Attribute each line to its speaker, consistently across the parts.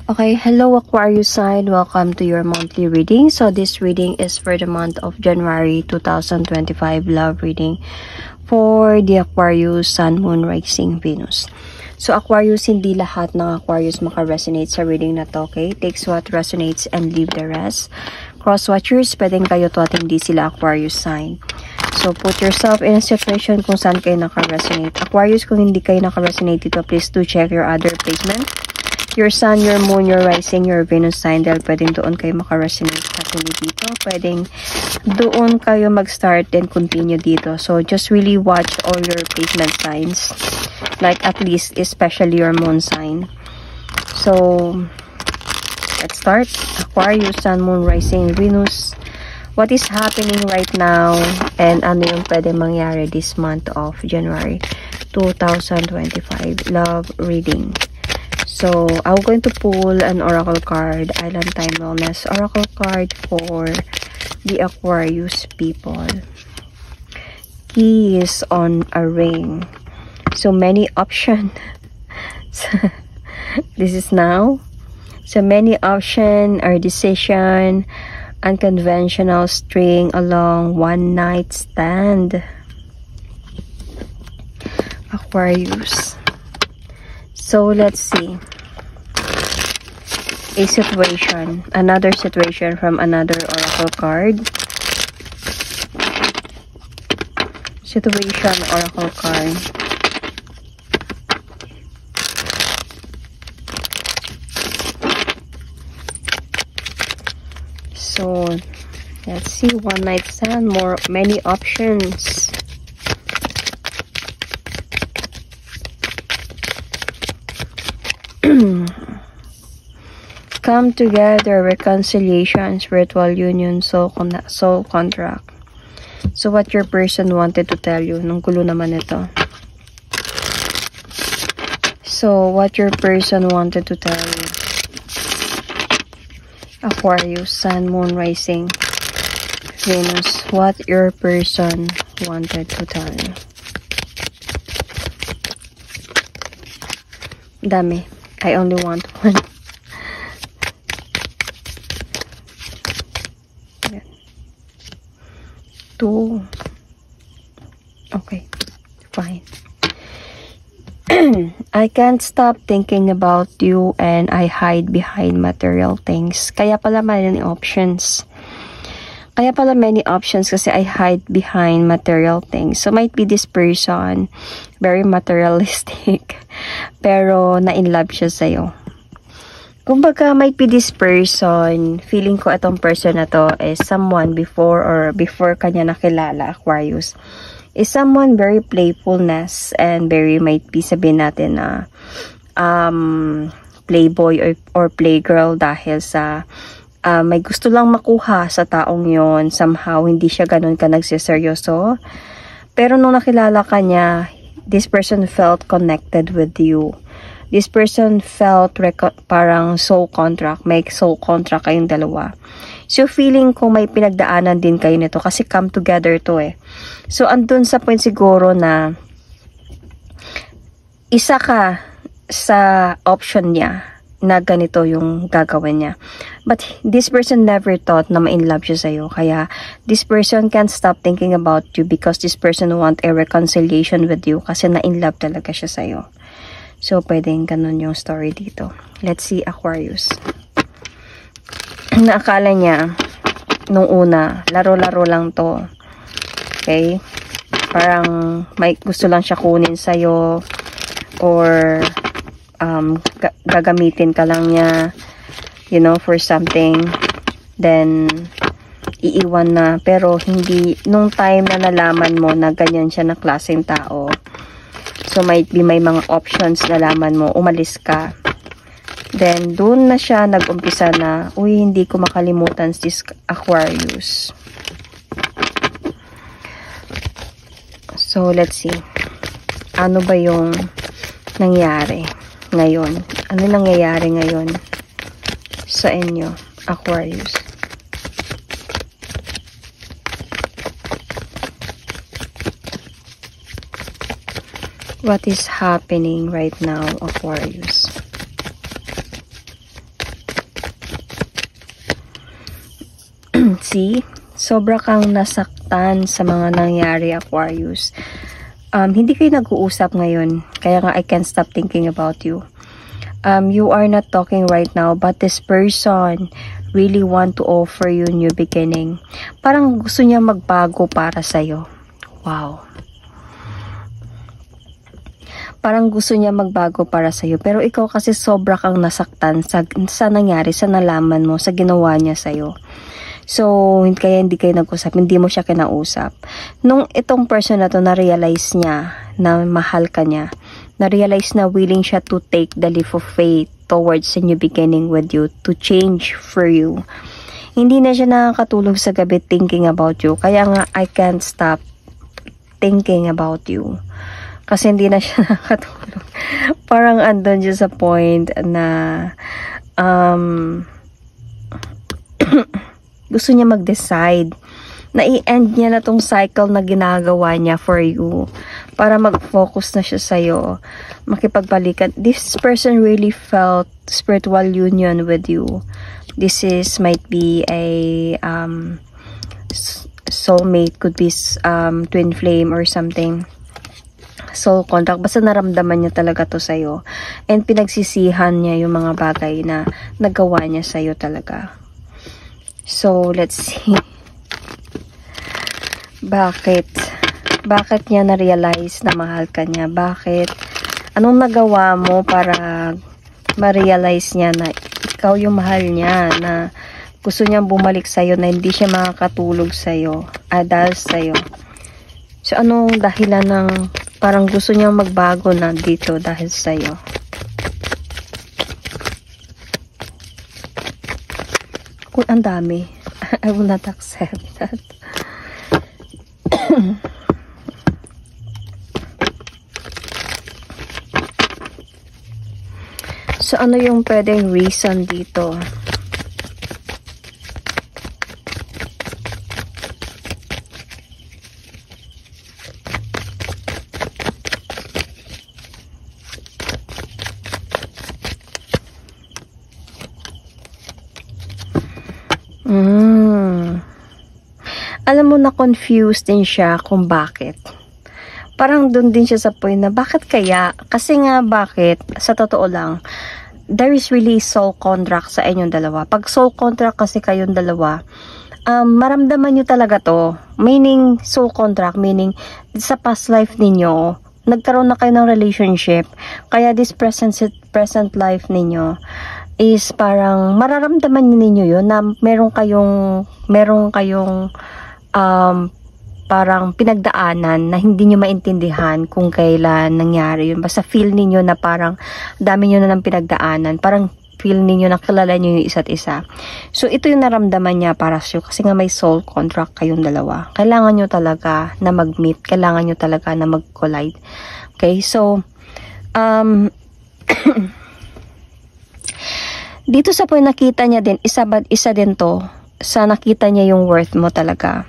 Speaker 1: Okay, hello Aquarius sign. Welcome to your monthly reading. So this reading is for the month of January 2025 love reading for the Aquarius Sun, Moon, Rising, Venus. So Aquarius, hindi lahat ng Aquarius maka-resonate sa reading na to, okay? Takes what resonates and leave the rest. Cross-watchers, pwedeng kayo to at hindi sila Aquarius sign. So put yourself in a situation kung saan kayo naka-resonate. Aquarius, kung hindi kayo naka-resonate dito, please do check your other placement. Your Sun, your Moon, your Rising, your Venus sign, dahil pwedeng doon kayo maka-resonate at hindi dito. Pwedeng doon kayo mag-start and continue dito. So, just really watch all your placement signs. Like, at least, especially your Moon sign. So, let's start. Aquarius, Sun, Moon, Rising, Venus. What is happening right now? And ano yung pwedeng mangyari this month of January 2025? Love reading. So, I'm going to pull an oracle card, Island Time Wellness oracle card for the Aquarius people. Keys on a ring. So, many options. This is now. So, many option or decision, unconventional string along one night stand. Aquarius. So, let's see. A situation. Another situation from another oracle card. Situation, oracle card. So, let's see. One night stand. Many options. Come together, reconciliation, spiritual union, soul contract. So what your person wanted to tell you, nung gulo naman ito. So what your person wanted to tell you. Aquarius, Sun, Moon, Rising, Venus. What your person wanted to tell you. Dami. I only want one. Two. Okay, fine. I can't stop thinking about you and I hide behind material things. Kaya pala many options. Kaya pala many options kasi I hide behind material things. So might be this person, very materialistic, pero na-in-love siya sa'yo. Kumbaga, might be this person, feeling ko itong person na to is someone before kanya nakilala, Aquarius, is someone very playfulness and very might be sabihin natin na playboy or playgirl dahil sa may gusto lang makuha sa taong yon. Somehow, hindi siya ganun ka nagsiseryoso. Pero nung nakilala ka niya, this person felt connected with you. This person felt parang soul contract. May soul contract kayong dalawa. So, feeling ko may pinagdaanan din kayo nito kasi come together to eh. So, andun sa point siguro na isa ka sa option niya na ganito yung gagawin niya. But this person never thought na ma-in-love siya sa'yo. Kaya, this person can't stop thinking about you because this person want a reconciliation with you kasi na-in-love talaga siya sa'yo. So, pwedeng ganun yung story dito. Let's see, Aquarius. Naakala niya, nung una, laro-laro lang to. Okay? Parang may gusto lang siya kunin sa'yo or gagamitin ka lang niya, you know, for something. Then, iiwan na. Pero, hindi, nung time na nalaman mo na ganyan siya na klaseng tao, so, might be may mga options na laman mo, umalis ka. Then, doon na siya nag-umpisa na, uy, hindi ko makalimutan this Aquarius. So, let's see. Ano ba yung nangyari ngayon? Ano nangyayari ngayon sa inyo, Aquarius? What is happening right now, Aquarius? See? Sobra kang nasaktan sa mga nangyari, Aquarius. Hindi kayo nag-uusap ngayon. Kaya nga I can't stop thinking about you. You are not talking right now, but this person really want to offer you new beginning. Parang gusto niya magbago para sa'yo. Wow. Parang gusto niya magbago para sa'yo. Pero ikaw kasi sobra kang nasaktan sa nangyari, sa nalaman mo, sa ginawa niya sa'yo. So, kaya hindi kayo nag-usap, hindi mo siya kinausap. Nung itong person na to na-realize niya na mahal ka niya, na-realize na willing siya to take the leap of faith towards a new beginning with you, to change for you. Hindi na siya nakakatulog sa gabi thinking about you. Kaya nga, I can't stop thinking about you. Kasi hindi na siya nakakatulog. Parang andun siya sa point na gusto niya mag-decide na i-end niya na tong cycle na ginagawa niya for you para mag-focus na siya sa'yo, makipagbalikan. This person really felt spiritual union with you. This is might be a soulmate, could be twin flame or something, soul contract. Basta naramdaman niya talaga to sa'yo and pinagsisihan niya yung mga bagay na nagawa niya sa'yo talaga. So, let's see. Bakit niya na-realize na mahal ka niya? Bakit? Anong nagawa mo para ma-realize niya na ikaw yung mahal niya, na gusto niyang bumalik sa'yo, na hindi siya makakatulog sa'yo, dahil sa'yo? So, anong dahilan ng parang gusto niyang magbago na dito dahil sa'yo? Ang dami. I will not accept that. So, ano yung pwedeng reason dito? Alam mo, na confused din siya kung bakit. Parang doon din siya sa point na bakit kaya? Kasi nga bakit? Sa totoo lang, there is really soul contract sa inyong dalawa. Pag soul contract kasi kayong dalawa, maramdaman nyo talaga to. Meaning, soul contract, meaning sa past life ninyo, nagkaroon na kayo ng relationship. Kaya this present life ninyo is parang mararamdaman ninyo yun na meron kayong parang pinagdaanan na hindi nyo maintindihan kung kailan nangyari yun. Basta feel ninyo na parang dami nyo na ng pinagdaanan. Parang feel ninyo na kilala nyo yung isa't isa. So, ito yung naramdaman niya para sa'yo kasi nga may soul contract kayong dalawa. Kailangan nyo talaga na mag-meet. Kailangan nyo talaga na mag-collide. Okay? So, dito sa point nakita niya din, isa din to, sa nakita niya yung worth mo talaga.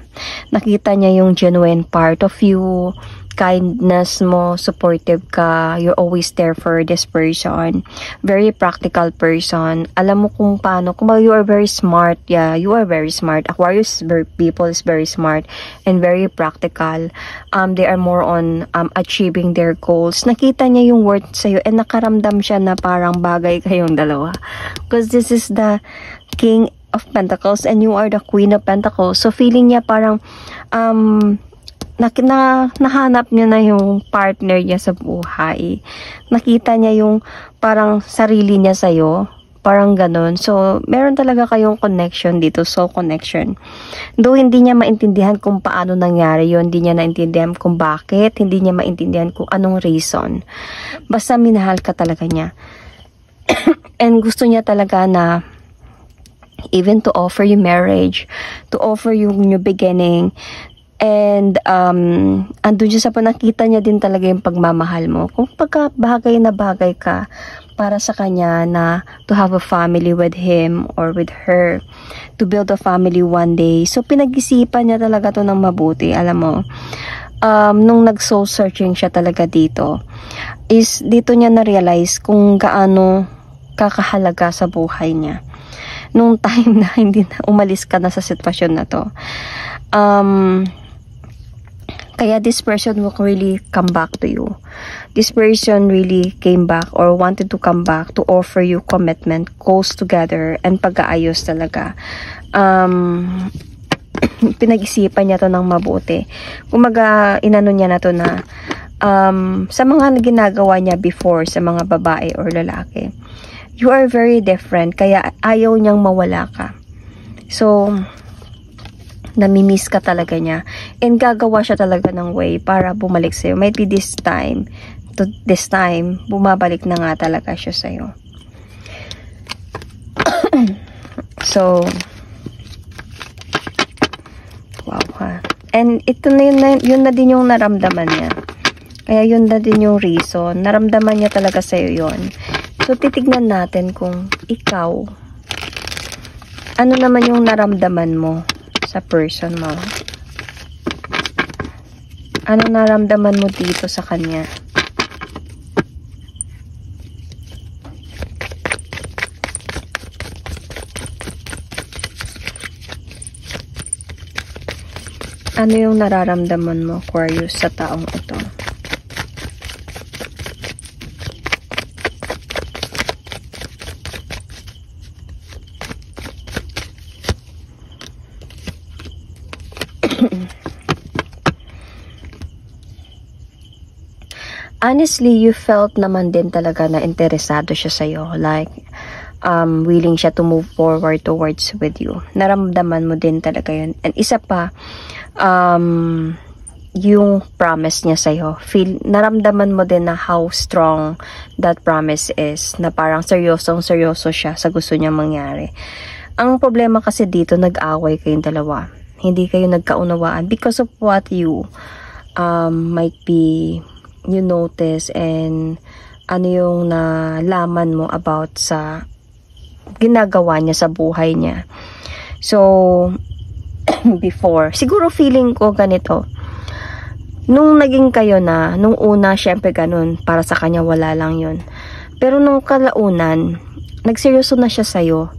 Speaker 1: Nakita niya yung genuine part of you, kindness mo, supportive ka, you're always there for this person. Very practical person. Alam mo kung paano, you are very smart. Yeah, you are very smart. Aquarius people is very smart and very practical. They are more on achieving their goals. Nakita niya yung worth sa'yo and nakaramdam siya na parang bagay kayong dalawa. Because this is the King of Pentacles and you are the Queen of Pentacles. So feeling niya parang nahanap niya na yung partner niya sa buhay. Nakita niya yung parang sarili niya sa'yo. Parang ganun. So, meron talaga kayong connection dito. So, connection. Though hindi niya maintindihan kung paano nangyari yun. Hindi niya naintindihan kung bakit. Hindi niya maintindihan kung anong reason. Basta minahal ka talaga niya. And gusto niya talaga na even to offer you marriage, to offer you new beginning, and andun siya sa panakita niya din talaga yung pagmamahal mo. Kung pagka bagay na bagay ka para sa kanya na to have a family with him or with her, to build a family one day. So pinag-isipan niya talaga to ng mabuti. Alam mo, nung nag-soul searching siya talaga dito, is dito niya na-realize kung gaano kakahalaga sa buhay niya. nung time na hindi na umalis ka na sa sitwasyon na to. Kaya this person will really come back to you. This person really came back or wanted to come back to offer you commitment, goals together, and pag-aayos talaga. Pinag-isipan niya to ng mabuti. Kumaga, inano niya na to na sa mga ginagawa niya before sa mga babae or lalaki. You are very different, kaya ayaw niyang mawala ka. So, namimiss ka talaga niya. And gagawa siya talaga ng way para bumalik sa'yo. Might be this time, bumabalik na nga talaga siya sa'yo. So, wow ha. And ito na yun na din yung naramdaman niya. Kaya yun na din yung reason. Naramdaman niya talaga sa'yo yun. So, titignan natin kung ikaw, ano naman yung naramdaman mo sa person mo. Ano naramdaman mo dito sa kanya? Ano yung nararamdaman mo, Aquarius, sa taong ito? Honestly, you felt naman din talaga na interesado siya sa'yo. Like, willing siya to move forward towards with you. Naramdaman mo din talaga yun. And isa pa, yung promise niya sa'yo. Naramdaman mo din na how strong that promise is. Na parang seryosong-seryoso siya sa gusto niya mangyari. Ang problema kasi dito, nag-away kayong dalawa. Hindi kayo nagkaunawaan because of what you might be you notice and ano yung nalaman mo about sa ginagawa niya sa buhay niya. So, before, siguro feeling ko ganito, nung naging kayo na, nung una, syempre ganun, para sa kanya wala lang yun. Pero nung kalaunan, nagseryoso na siya sa'yo.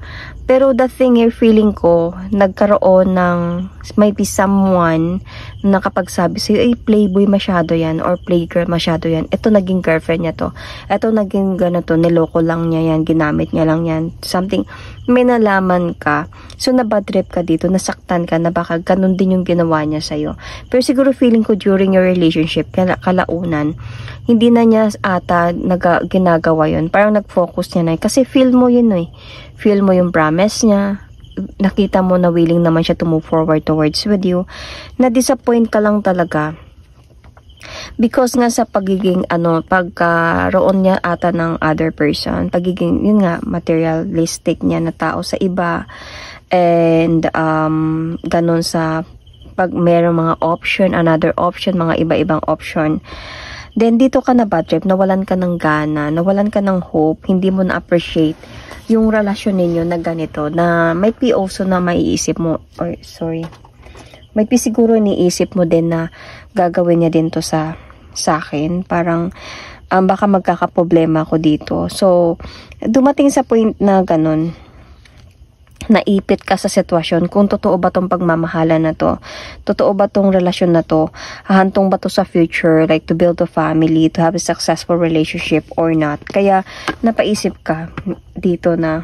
Speaker 1: Pero the thing here, feeling ko, nagkaroon ng, might be someone na nakapagsabi sa'yo, ay, playboy masyado yan, or playgirl masyado yan. Ito naging girlfriend niya to. Ito naging ganito, niloko lang niya yan, ginamit niya lang yan. Something, may nalaman ka. So, nabad trip ka dito, nasaktan ka, na baka ganun din yung ginawa niya sa'yo. Pero siguro feeling ko during your relationship, kalaunan, hindi na niya ata ginagawa yun. Parang nag-focus niya na yun. Kasi feel mo yun eh. Feel mo yung promise niya. Nakita mo na willing naman siya to move forward towards with you. Na-disappoint ka lang talaga. Because nga sa pagiging, pagkaroon niya ata ng other person, pagiging, yun nga, materialistic niya na tao sa iba. And, ganun sa, pag mayroong mga option, another option, mga iba-ibang option. Then, dito ka na bad trip, nawalan ka ng gana, nawalan ka ng hope, hindi mo na-appreciate yung relasyon ninyo na ganito, na may be also na maiisip mo, or sorry, may be siguro iniisip mo din na gagawin niya din to sa akin, parang baka magkakaproblema ako dito. So, dumating sa point na ganun, naipit ka sa sitwasyon kung totoo ba tong pagmamahalan na to, totoo ba tong relasyon na to, hahantong ba to sa future, like to build a family, to have a successful relationship or not. Kaya napaisip ka dito na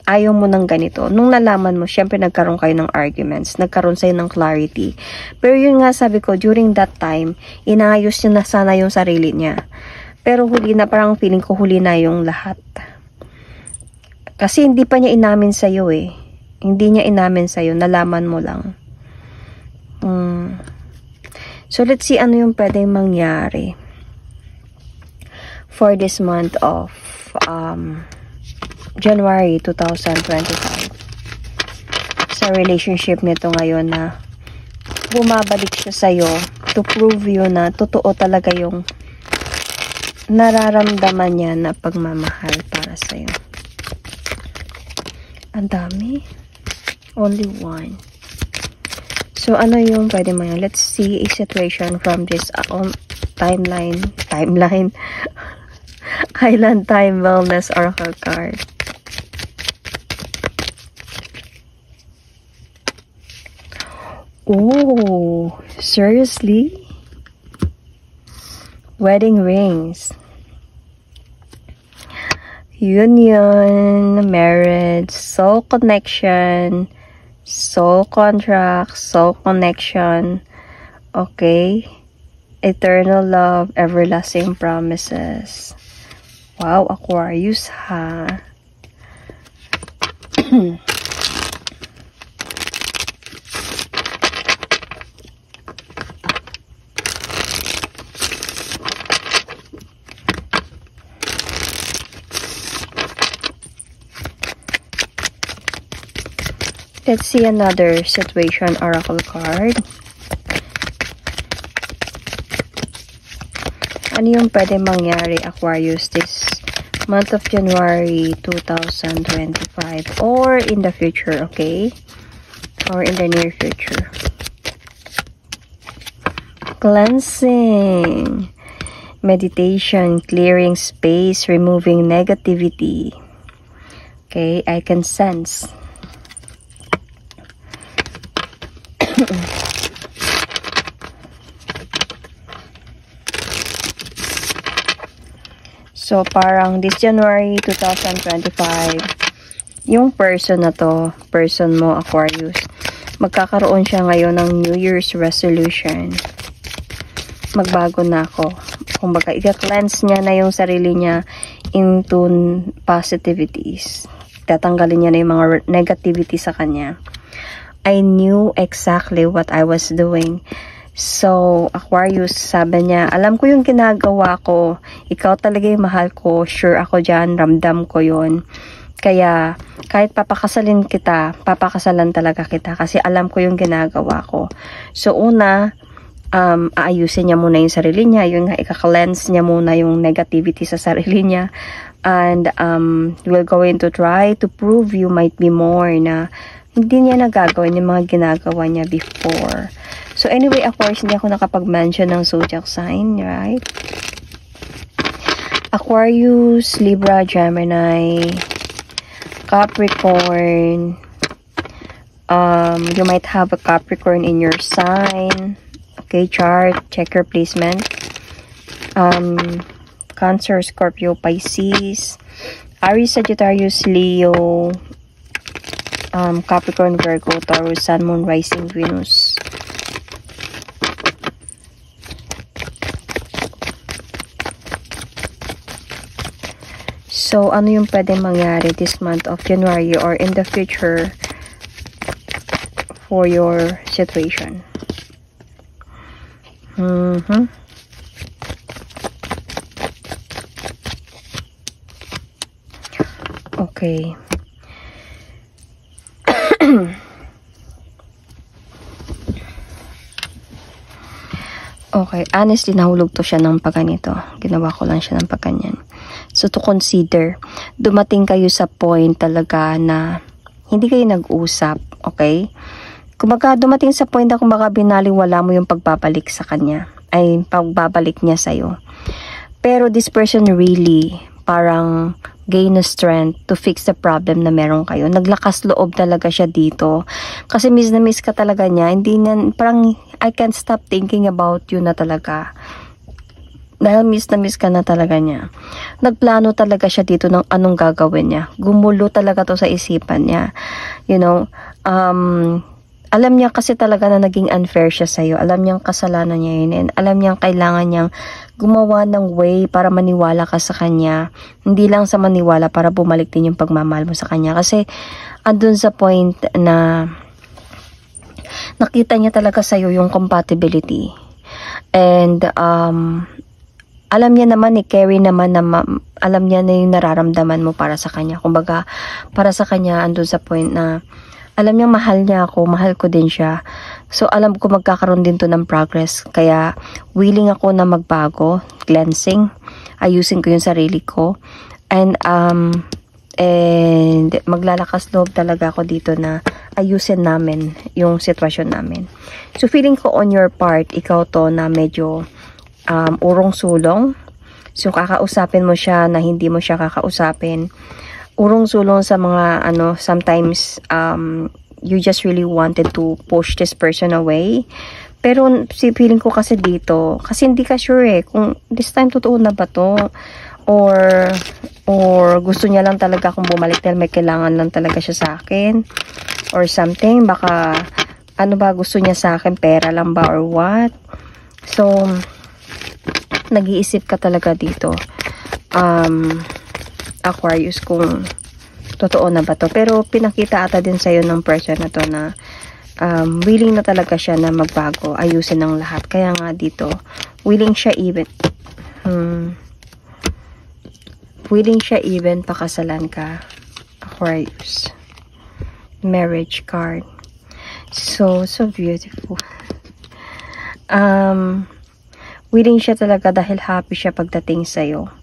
Speaker 1: ayaw mo ng ganito. Nung nalaman mo, syempre nagkaroon kayo ng arguments, nagkaroon sa'yo ng clarity. Pero yun nga sabi ko, during that time, inaayos niya na sana yung sarili niya. Pero huli na, parang feeling ko huli na yung lahat. Kasi hindi pa niya inamin sa'yo eh. Hindi niya inamin sa'yo, nalaman mo lang. So, let's see ano yung pwedeng mangyari for this month of January 2025. Sa relationship nito ngayon na bumabalik siya sa'yo to prove you na totoo talaga yung nararamdaman niya na pagmamahal para sa'yo. Ang dami. Only one. So, ano yung pwede mo yan? Let's see a situation from this timeline. Island Time Wellness Oracle card. Oh, seriously? Wedding rings. Union, marriage, soul connection, soul contract, soul connection. Okay. Eternal love, everlasting promises. Wow, Aquarius ha. Let's see another situation oracle card. Ano yung pwede mangyari, Aquarius, this month of January 2025 or in the future, okay? Or in the near future. Cleansing, meditation, clearing space, removing negativity. Okay, I can sense. So, parang this January 2025, yung person na to, person mo, Aquarius, magkakaroon siya ngayon ng New Year's resolution. Magbago na ako. Kumbaga, i-cleanse niya na yung sarili niya into positivities. Tatanggalin niya na yung mga negativity sa kanya. I knew exactly what I was doing. So, Aquarius, sabi niya, alam ko yung ginagawa ko. Ikaw talaga yung mahal ko. Sure ako dyan. Ramdam ko yun. Kaya, kahit papakasalin kita, papakasalan talaga kita. Kasi alam ko yung ginagawa ko. So, una, aayusin niya muna yung sarili niya. Yung ika-cleanse niya muna yung negativity sa sarili niya. And, we're going to try to prove you might be more na hindi niya nagagawin yung mga ginagawa niya before. So anyway, Aquarius, hindi ako nakapag-mention ng zodiac sign, right? Aquarius, Libra, Gemini, Capricorn. You might have a Capricorn in your sign. Okay, chart, check your placement. Cancer, Scorpio, Pisces, Aries, Sagittarius, Leo, Capricorn, Virgo, Taurus, Sun, Moon, Rising, Venus. So, ano yung pwedeng mangyari this month of January or in the future for your situation? Okay. Okay, honestly, nahulog to siya ng pagganito. Ginawa ko lang siya ng pagganyan. So, to consider, dumating kayo sa point talaga na hindi kayo nag-usap, okay? Kumbaga, dumating sa point na kumbaga binaliwala mo yung pagbabalik sa kanya. Ay, pagbabalik niya sa'yo. Pero this person really parang gain a strength to fix the problem na meron kayo. Naglakas loob talaga siya dito. Kasi miss na miss ka talaga niya. Hindi na, parang I can't stop thinking about you na talaga. Dahil miss na miss ka na talaga niya. Nagplano talaga siya dito ng anong gagawin niya. Gumulo talaga to sa isipan niya. You know, alam niya kasi talaga na naging unfair siya sa'yo. Alam niyang kasalanan niya yun. And alam niyang kailangan niyang gumawa ng way para maniwala ka sa kanya. Hindi lang sa maniwala para bumalik din yung pagmamahal mo sa kanya. Kasi andun sa point na nakita niya talaga sa'yo yung compatibility. And alam niya naman, carry naman na alam niya na yung nararamdaman mo para sa kanya. Kumbaga, para sa kanya, andun sa point na alam niya mahal niya ako, mahal ko din siya. So, alam ko magkakaroon din to ng progress. Kaya, willing ako na magbago, cleansing, ayusin ko yung sarili ko. And maglalakas loob talaga ako dito na ayusin namin yung sitwasyon namin. So, feeling ko on your part, ikaw to na medyo urong-sulong. So, kakausapin mo siya na hindi mo siya kakausapin. Urong-sulong sa mga, sometimes, you just really wanted to push this person away. Pero feeling ko kasi dito, kasi hindi ka sure eh, kung this time totoo na ba to? Or gusto niya lang talaga kung bumalik dahil may kailangan lang talaga siya sa akin. Or something, baka, ano ba gusto niya sa akin? Pera lang ba or what? So, nag-iisip ka talaga dito. Aquarius, kung totoo na ba to. Pero pinakita ata din sa'yo ng person na to na willing na talaga siya na magbago, ayusin ang lahat. Kaya nga dito, willing siya even pakasalan ka, Aquarius. Marriage card. So beautiful. Willing siya talaga dahil happy siya pagdating sa'yo.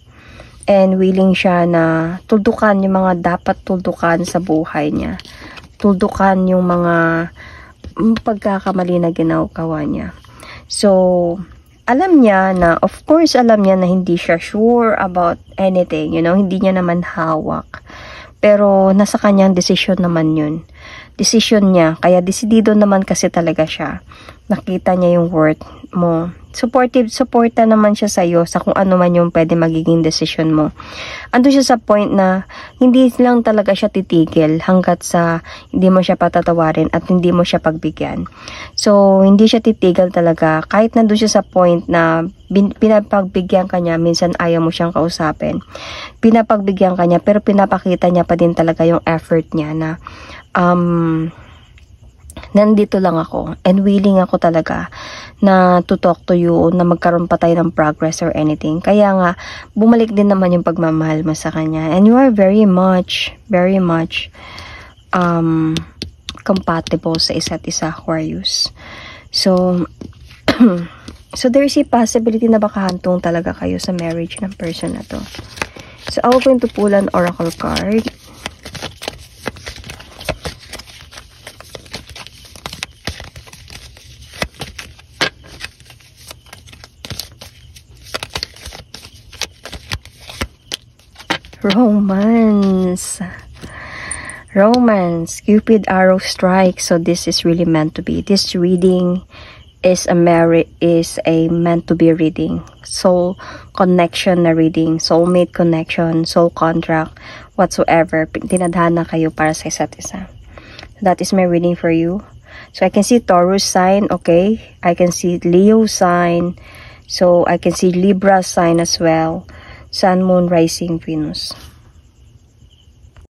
Speaker 1: And willing siya na tuldukan yung mga dapat tuldukan sa buhay niya. Tuldukan yung mga pagkakamali na ginagawa niya. So, alam niya na, of course, alam niya na hindi siya sure about anything, you know, hindi niya naman hawak. Pero, nasa kanyang desisyon naman yun. Desisyon niya, kaya desidido naman kasi talaga siya. Nakita niya yung worth mo. Supporta naman siya sa'yo sa kung ano man yung pwede magiging desisyon mo. Ando siya sa point na hindi lang talaga siya titigil hanggat sa hindi mo siya patatawarin at hindi mo siya pagbigyan. So, hindi siya titigil talaga. Kahit nandun siya sa point na pinapagbigyan ka niya, minsan ayaw mo siyang kausapin. Pinapagbigyan ka niya, pero pinapakita niya pa din talaga yung effort niya na nandito lang ako and willing ako talaga na to talk to you, na magkaroon pa tayo ng progress or anything. Kaya nga, bumalik din naman yung pagmamahal mo sa kanya. And you are very much compatible sa isa't isa, Aquarius. So, so there is a possibility na baka hantong talaga kayo sa marriage ng person na to. So, I will going to pull an oracle card. Romance, Cupid arrow strike. So this is really meant to be. This reading is a meant to be reading. Soul connection na reading, soulmate connection, soul contract, whatsoever. Tinadhana kayo para sa isa't isa. That is my reading for you. So I can see Taurus sign, okay? I can see Leo sign. So I can see Libra sign as well. Sun, Moon, Rising, Venus.